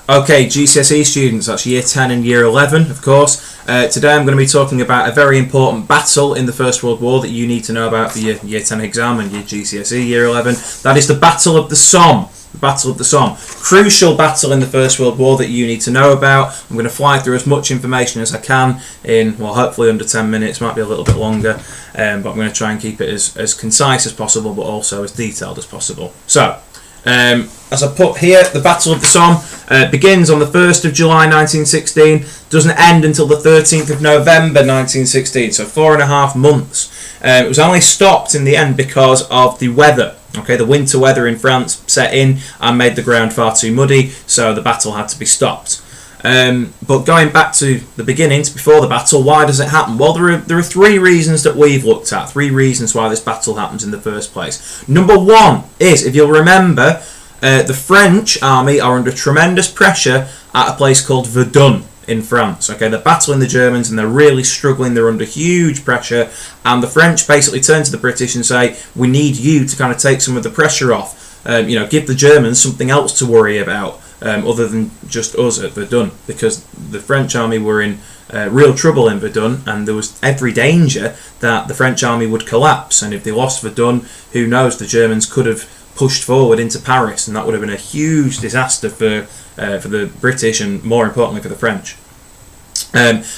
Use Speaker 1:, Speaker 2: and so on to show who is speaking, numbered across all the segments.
Speaker 1: Okay, GCSE students, that's Year 10 and Year 11, of course. Today I'm going to be talking about a very important battle in the First World War that you need to know about for your Year 10 exam and your GCSE Year 11. That is the Battle of the Somme. The Battle of the Somme. Crucial battle in the First World War that you need to know about. I'm going to fly through as much information as I can in, well, hopefully under 10 minutes, might be a little bit longer, but I'm going to try and keep it as concise as possible, but also as detailed as possible. So, as I put here, the Battle of the Somme begins on the 1st of July 1916, doesn't end until the 13th of November 1916, so 4.5 months. It was only stopped in the end because of the weather. Okay, the winter weather in France set in and made the ground far too muddy, so the battle had to be stopped. But going back to the beginnings, before the battle, why does it happen? Well, there are 3 reasons that we've looked at, 3 reasons why this battle happens in the first place. Number 1 is, if you'll remember, the French army are under tremendous pressure at a place called Verdun in France. Okay, they're battling the Germans and they're really struggling, they're under huge pressure, and the French basically turn to the British and say, we need you to kind of take some of the pressure off, give the Germans something else to worry about. Other than just us at Verdun, because the French army were in real trouble in Verdun, and there was every danger that the French army would collapse, and if they lost Verdun, who knows, the Germans could have pushed forward into Paris, and that would have been a huge disaster for the British and, more importantly, for the French.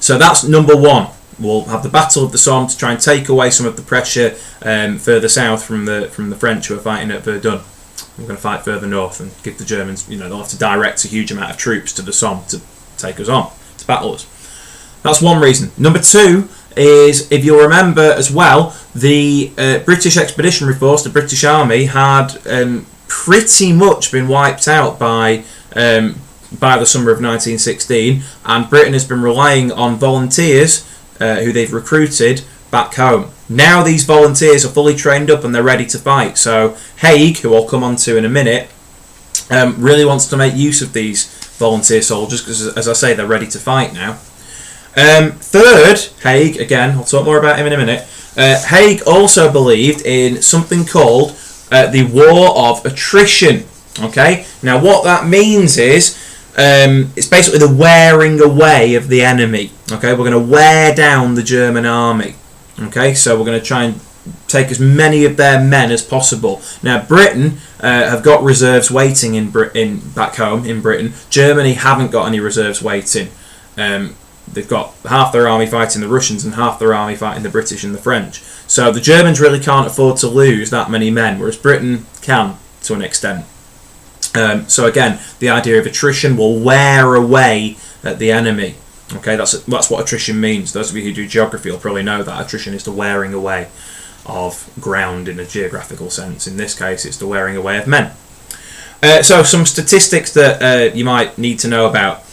Speaker 1: So that's number 1. We'll have the Battle of the Somme to try and take away some of the pressure further south from the French who are fighting at Verdun. We're going to fight further north and give the Germans, they'll have to direct a huge amount of troops to the Somme to take us on, to battle us. That's one reason. Number 2 is, if you'll remember as well, the British Expeditionary Force, the British Army, had pretty much been wiped out by the summer of 1916, and Britain has been relying on volunteers who they've recruited back home. Now these volunteers are fully trained up and they're ready to fight. So Haig, who I'll come on to in a minute, really wants to make use of these volunteer soldiers because, as I say, they're ready to fight now. Third, Haig, again, I'll talk more about him in a minute. Haig also believed in something called the War of Attrition. Okay, now what that means is it's basically the wearing away of the enemy. Okay, we're going to wear down the German army. Okay, so we're going to try and take as many of their men as possible. Now, Britain have got reserves waiting back home in Britain. Germany haven't got any reserves waiting. They've got half their army fighting the Russians and half their army fighting the British and the French. So the Germans really can't afford to lose that many men, whereas Britain can to an extent. So again, the idea of attrition will wear away at the enemy. Okay, that's what attrition means. Those of you who do geography will probably know that attrition is the wearing away of ground in a geographical sense. In this case, it's the wearing away of men. So some statistics that you might need to know about.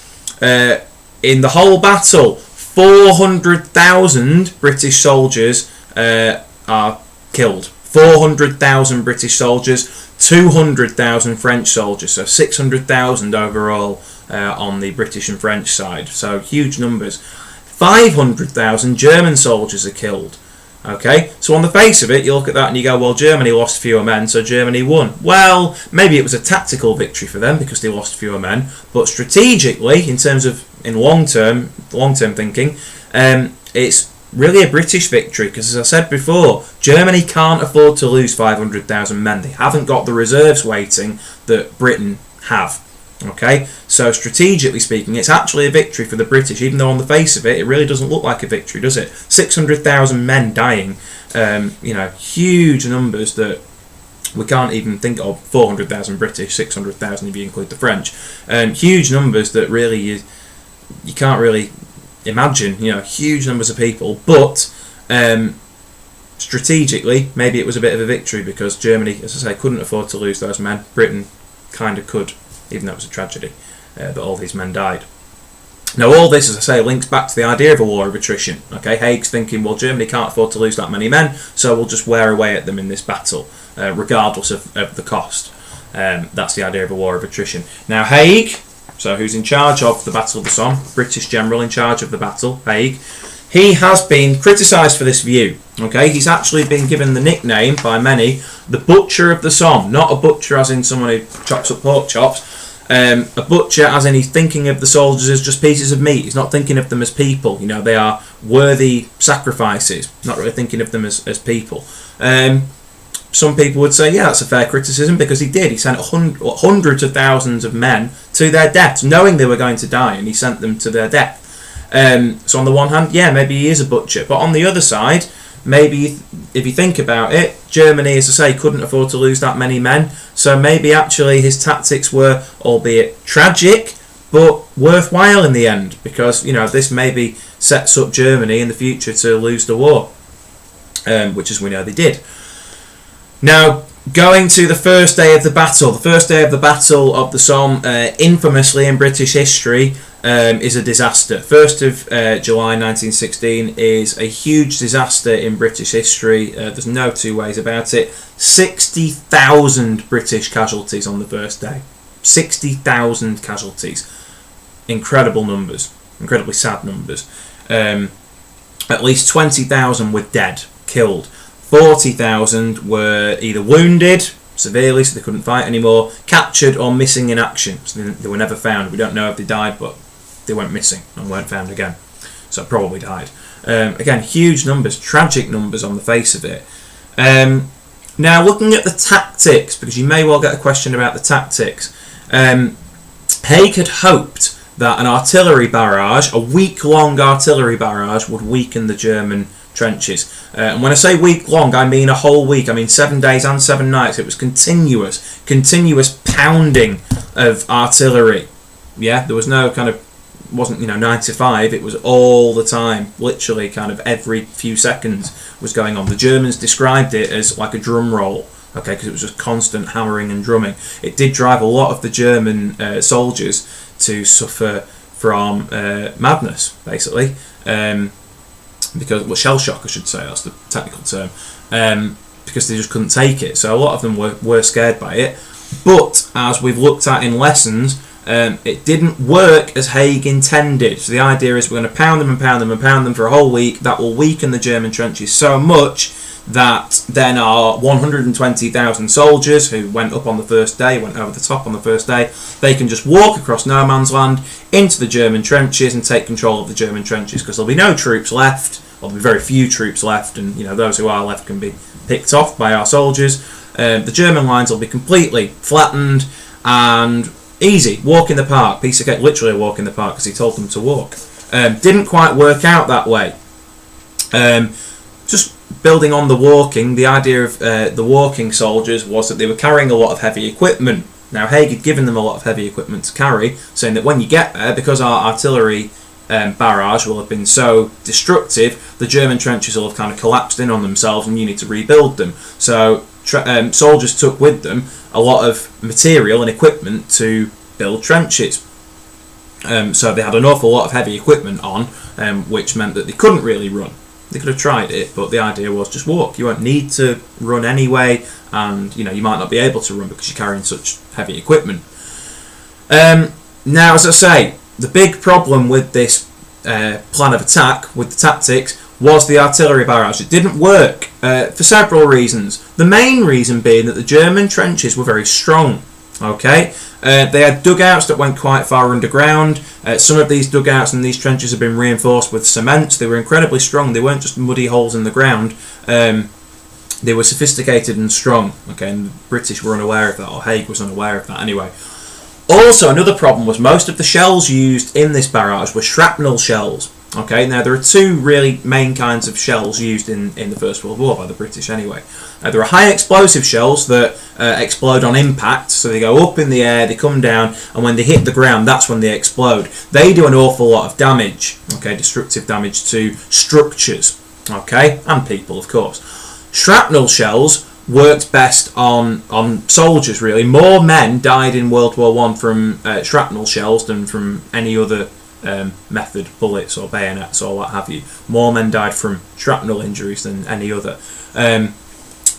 Speaker 1: In the whole battle, 400,000 British soldiers are killed. 400,000 British soldiers, 200,000 French soldiers, so 600,000 overall on the British and French side, so huge numbers. 500,000 German soldiers are killed. Okay, so on the face of it, you look at that and you go, well, Germany lost fewer men, so Germany won. Well, maybe it was a tactical victory for them because they lost fewer men, but strategically, in long-term thinking, it's really a British victory because, as I said before, Germany can't afford to lose 500,000 men. They haven't got the reserves waiting that Britain have. Okay, so strategically speaking, it's actually a victory for the British, even though on the face of it, it really doesn't look like a victory, does it? 600,000 men dying, huge numbers that we can't even think of. 400,000 British, 600,000 if you include the French. Huge numbers that really you can't really imagine, huge numbers of people, but strategically, maybe it was a bit of a victory because Germany, as I say, couldn't afford to lose those men. Britain kind of could, even though it was a tragedy that all these men died. Now, all this, as I say, links back to the idea of a war of attrition. Okay, Haig's thinking, well, Germany can't afford to lose that many men, so we'll just wear away at them in this battle, regardless of the cost. That's the idea of a war of attrition. Now, Haig, so who's in charge of the Battle of the Somme, British general in charge of the battle, Haig, he has been criticised for this view. Okay, he's actually been given the nickname by many, the Butcher of the Somme. Not a butcher as in someone who chops up pork chops, A butcher, as in he's thinking of the soldiers as just pieces of meat. He's not thinking of them as people. You know, they are worthy sacrifices. Not really thinking of them as people. Some people would say, yeah, that's a fair criticism, because he did. He sent hundreds of thousands of men to their deaths, knowing they were going to die, and he sent them to their death. So on the one hand, yeah, maybe he is a butcher. But on the other side, maybe if you think about it, Germany, as I say, couldn't afford to lose that many men. So maybe actually his tactics were, albeit tragic, but worthwhile in the end, because, you know, this maybe sets up Germany in the future to lose the war, which, as we know, they did. Now, going to the first day of the battle. The first day of the Battle of the Somme, infamously in British history, is a disaster. 1st of July 1916 is a huge disaster in British history. There's no two ways about it. 60,000 British casualties on the first day. 60,000 casualties. Incredible numbers. Incredibly sad numbers. At least 20,000 were dead, killed. 40,000 were either wounded severely, so they couldn't fight anymore, captured, or missing in action. So they were never found. We don't know if they died, but they went missing and weren't found again. So probably died. Again, huge numbers, tragic numbers on the face of it. Now, looking at the tactics, because you may well get a question about the tactics. Haig had hoped that an artillery barrage, a week-long artillery barrage, would weaken the German trenches. And when I say week long, I mean a whole week. I mean 7 days and 7 nights. It was continuous pounding of artillery. Yeah, there was no kind of, wasn't, 9 to 5. It was all the time, literally kind of every few seconds was going on. The Germans described it as like a drum roll, okay, because it was just constant hammering and drumming. It did drive a lot of the German soldiers to suffer from madness, basically. Because, well, shell shock, I should say, that's the technical term, because they just couldn't take it. So a lot of them were scared by it. But as we've looked at in lessons, it didn't work as Haig intended. So the idea is we're going to pound them and pound them and pound them for a whole week. That will weaken the German trenches so much that then our 120,000 soldiers who went up on the first day, went over the top on the first day, they can just walk across no man's land into the German trenches and take control of the German trenches, because there'll be no troops left, or there'll be very few troops left, and those who are left can be picked off by our soldiers. The German lines will be completely flattened and easy, walk in the park, piece of cake, literally a walk in the park, because he told them to walk. Didn't quite work out that way. Just building on the walking, the idea of the walking soldiers was that they were carrying a lot of heavy equipment. Now, Haig had given them a lot of heavy equipment to carry, saying that when you get there, because our artillery barrage will have been so destructive, the German trenches will have kind of collapsed in on themselves and you need to rebuild them. So soldiers took with them a lot of material and equipment to build trenches. So they had an awful lot of heavy equipment on, which meant that they couldn't really run. They could have tried it, but the idea was just walk. You won't need to run anyway, and you might not be able to run because you're carrying such heavy equipment. Now, as I say, the big problem with this plan of attack, with the tactics, was the artillery barrage. It didn't work for several reasons. The main reason being that the German trenches were very strong. Okay, they had dugouts that went quite far underground. Some of these dugouts and these trenches have been reinforced with cement. They were incredibly strong. They weren't just muddy holes in the ground. They were sophisticated and strong. Okay, and the British were unaware of that, or Haig was unaware of that anyway. Also, another problem was most of the shells used in this barrage were shrapnel shells. Okay, now there are two really main kinds of shells used in the First World War by the British anyway. There are high explosive shells that explode on impact, so they go up in the air, they come down, and when they hit the ground, that's when they explode. They do an awful lot of damage, okay, destructive damage to structures, okay, and people, of course. Shrapnel shells worked best on soldiers, really. More men died in World War I from shrapnel shells than from any other method, bullets or bayonets or what have you. More men died from shrapnel injuries than any other.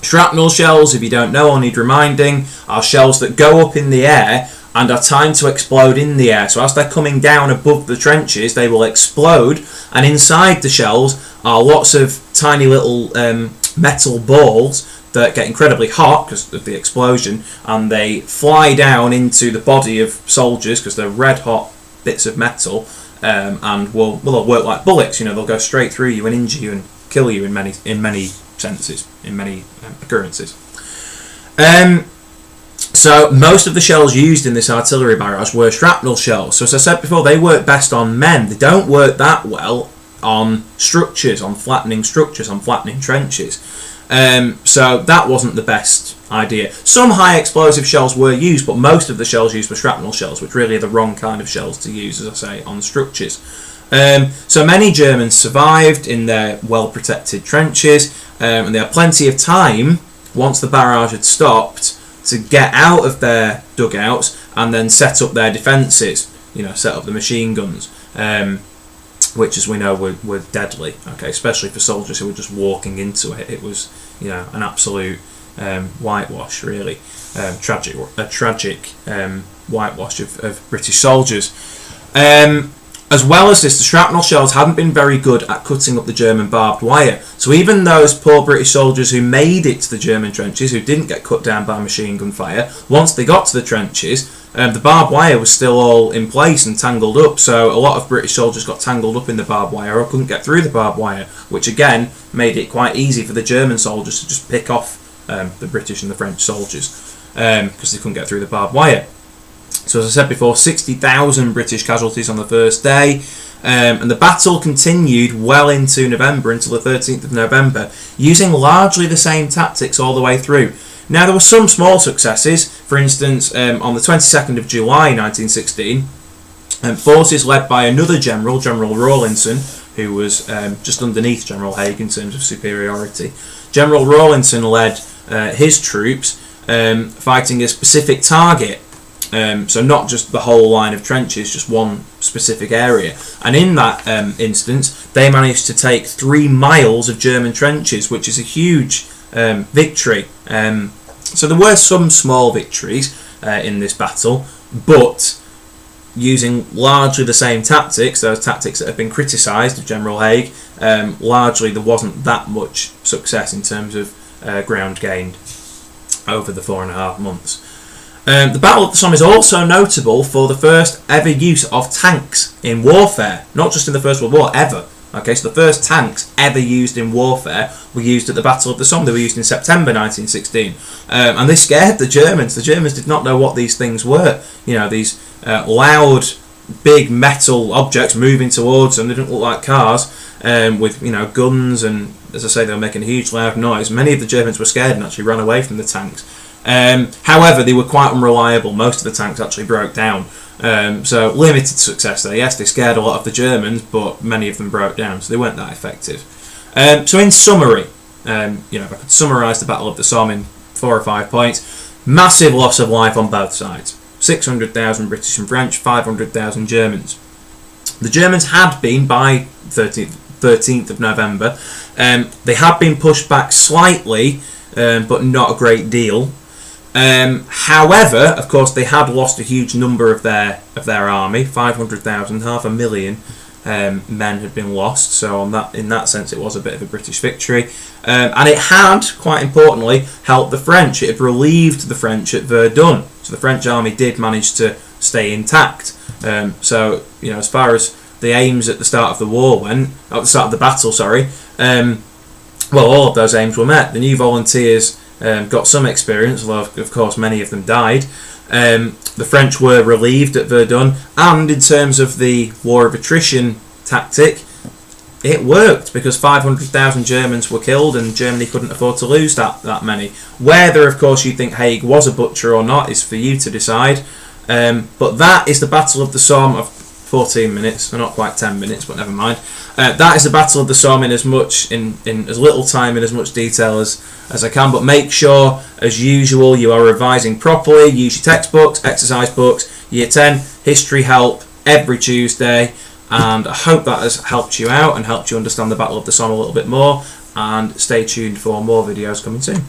Speaker 1: Shrapnel shells, if you don't know or need reminding, are shells that go up in the air and are timed to explode in the air. So as they're coming down above the trenches, they will explode, and inside the shells are lots of tiny little metal balls that get incredibly hot because of the explosion, and they fly down into the body of soldiers because they're red hot bits of metal, and will work like bullets. They'll go straight through you and injure you and kill you in many senses, in many occurrences. So most of the shells used in this artillery barrage were shrapnel shells. So as I said before, they work best on men. They don't work that well on structures, on flattening structures, on flattening trenches. So that wasn't the best idea. Some high explosive shells were used, but most of the shells used were shrapnel shells, which really are the wrong kind of shells to use, as I say, on structures. So many Germans survived in their well-protected trenches, and they had plenty of time, once the barrage had stopped, to get out of their dugouts and then set up their defences, set up the machine guns, which, as we know, were deadly, okay, especially for soldiers who were just walking into it. It was, an absolute whitewash, really. A tragic whitewash of British soldiers. As well as this, the shrapnel shells hadn't been very good at cutting up the German barbed wire. So even those poor British soldiers who made it to the German trenches, who didn't get cut down by machine gun fire, once they got to the trenches, the barbed wire was still all in place and tangled up. So a lot of British soldiers got tangled up in the barbed wire or couldn't get through the barbed wire, which again made it quite easy for the German soldiers to just pick off the British and the French soldiers because they couldn't get through the barbed wire. So as I said before, 60,000 British casualties on the first day, and the battle continued well into November, until the 13th of November, using largely the same tactics all the way through. Now there were some small successes. For instance, on the 22nd of July 1916, forces led by another general, General Rawlinson, who was just underneath General Haig in terms of superiority. General Rawlinson led his troops fighting a specific target. So not just the whole line of trenches, just one specific area. And in that instance, they managed to take 3 miles of German trenches, which is a huge victory. So there were some small victories in this battle, but using largely the same tactics, those tactics that have been criticised of General Haig, largely there wasn't that much success in terms of ground gained over the 4.5 months. The Battle of the Somme is also notable for the first ever use of tanks in warfare, not just in the First World War, ever. Okay, so the first tanks ever used in warfare were used at the Battle of the Somme. They were used in September 1916, and they scared the Germans. The Germans did not know what these things were. These loud, big metal objects moving towards them. They didn't look like cars, with guns, and as I say, they were making a huge loud noise. Many of the Germans were scared and actually ran away from the tanks. However, they were quite unreliable. Most of the tanks actually broke down. So limited success there. Yes, they scared a lot of the Germans, but many of them broke down, so they weren't that effective. So in summary, if I could summarise the Battle of the Somme in 4 or 5 points, massive loss of life on both sides. 600,000 British and French, 500,000 Germans. The Germans had been, by 13th of November, they had been pushed back slightly, but not a great deal. However, of course, they had lost a huge number of their army. 500,000, 500,000 men had been lost. So in that sense, it was a bit of a British victory, and it had, quite importantly, helped the French. It had relieved the French at Verdun. So the French army did manage to stay intact. So as far as the aims at the start of the war went, at the start of the battle, sorry. Well, all of those aims were met. The new volunteers got some experience, although of course many of them died. The French were relieved at Verdun, and in terms of the war of attrition tactic, it worked because 500,000 Germans were killed, and Germany couldn't afford to lose that many. Whether, of course, you think Haig was a butcher or not is for you to decide. But that is the Battle of the Somme of 14 minutes, so not quite 10 minutes, but never mind. That is the Battle of the Somme in as little time, in as much detail as I can, but make sure, as usual, you are revising properly. Use your textbooks, exercise books, Year 10, history help every Tuesday, and I hope that has helped you out and helped you understand the Battle of the Somme a little bit more, and stay tuned for more videos coming soon.